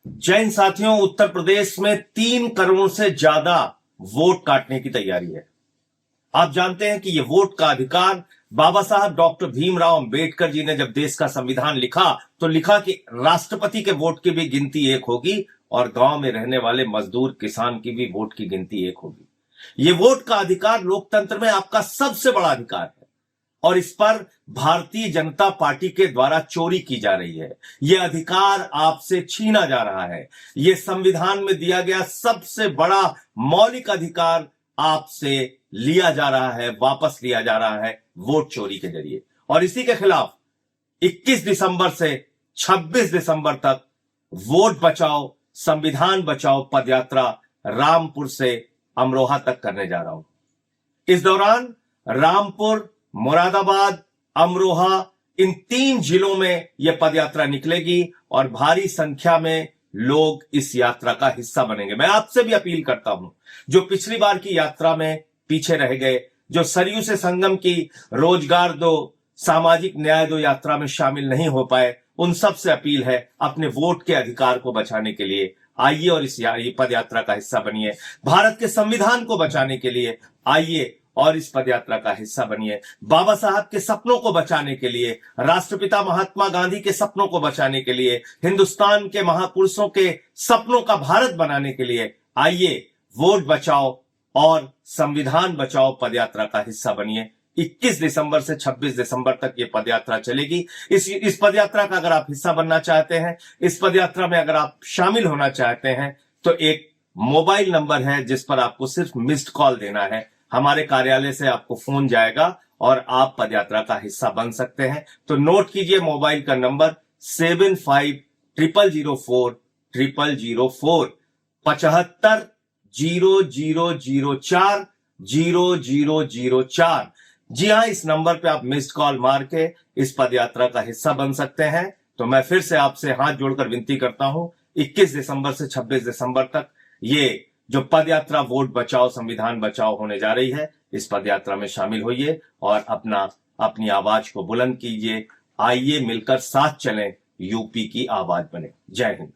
जैन साथियों, उत्तर प्रदेश में 3 करोड़ से ज्यादा वोट काटने की तैयारी है। आप जानते हैं कि यह वोट का अधिकार बाबा साहब डॉक्टर भीमराव अंबेडकर जी ने जब देश का संविधान लिखा तो लिखा कि राष्ट्रपति के वोट की भी गिनती एक होगी और गांव में रहने वाले मजदूर किसान की भी वोट की गिनती एक होगी। यह वोट का अधिकार लोकतंत्र में आपका सबसे बड़ा अधिकार है और इस पर भारतीय जनता पार्टी के द्वारा चोरी की जा रही है। यह अधिकार आपसे छीना जा रहा है। यह संविधान में दिया गया सबसे बड़ा मौलिक अधिकार आपसे लिया जा रहा है, वापस लिया जा रहा है वोट चोरी के जरिए। और इसी के खिलाफ 21 दिसंबर से 26 दिसंबर तक वोट बचाओ संविधान बचाओ पदयात्रा रामपुर से अमरोहा तक करने जा रहा हूं। इस दौरान रामपुर, मुरादाबाद, अमरोहा, इन 3 जिलों में यह पदयात्रा निकलेगी और भारी संख्या में लोग इस यात्रा का हिस्सा बनेंगे। मैं आपसे भी अपील करता हूं, जो पिछली बार की यात्रा में पीछे रह गए, जो सरयू से संगम की रोजगार दो, सामाजिक न्याय दो यात्रा में शामिल नहीं हो पाए, उन सब से अपील है अपने वोट के अधिकार को बचाने के लिए आइए और इस पद यात्रा का हिस्सा बनिए। भारत के संविधान को बचाने के लिए आइए और इस पदयात्रा का हिस्सा बनिए। बाबा साहब के सपनों को बचाने के लिए, राष्ट्रपिता महात्मा गांधी के सपनों को बचाने के लिए, हिंदुस्तान के महापुरुषों के सपनों का भारत बनाने के लिए आइए वोट बचाओ और संविधान बचाओ पदयात्रा का हिस्सा बनिए। 21 दिसंबर से 26 दिसंबर तक ये पदयात्रा चलेगी। इस पदयात्रा का अगर आप हिस्सा बनना चाहते हैं, इस पदयात्रा में अगर आप शामिल होना चाहते हैं, तो एक मोबाइल नंबर है जिस पर आपको सिर्फ मिस्ड कॉल देना है। हमारे कार्यालय से आपको फोन जाएगा और आप पदयात्रा का हिस्सा बन सकते हैं। तो नोट कीजिए मोबाइल का नंबर 750004 0004 750004 0004। जी हां, इस नंबर पे आप मिस्ड कॉल मार के इस पदयात्रा का हिस्सा बन सकते हैं। तो मैं फिर से आपसे हाथ जोड़कर विनती करता हूं, 21 दिसंबर से 26 दिसंबर तक ये जो पदयात्रा वोट बचाओ संविधान बचाओ होने जा रही है, इस पदयात्रा में शामिल होइए और अपनी आवाज को बुलंद कीजिए। आइए मिलकर साथ चलें, यूपी की आवाज बने। जय हिंद।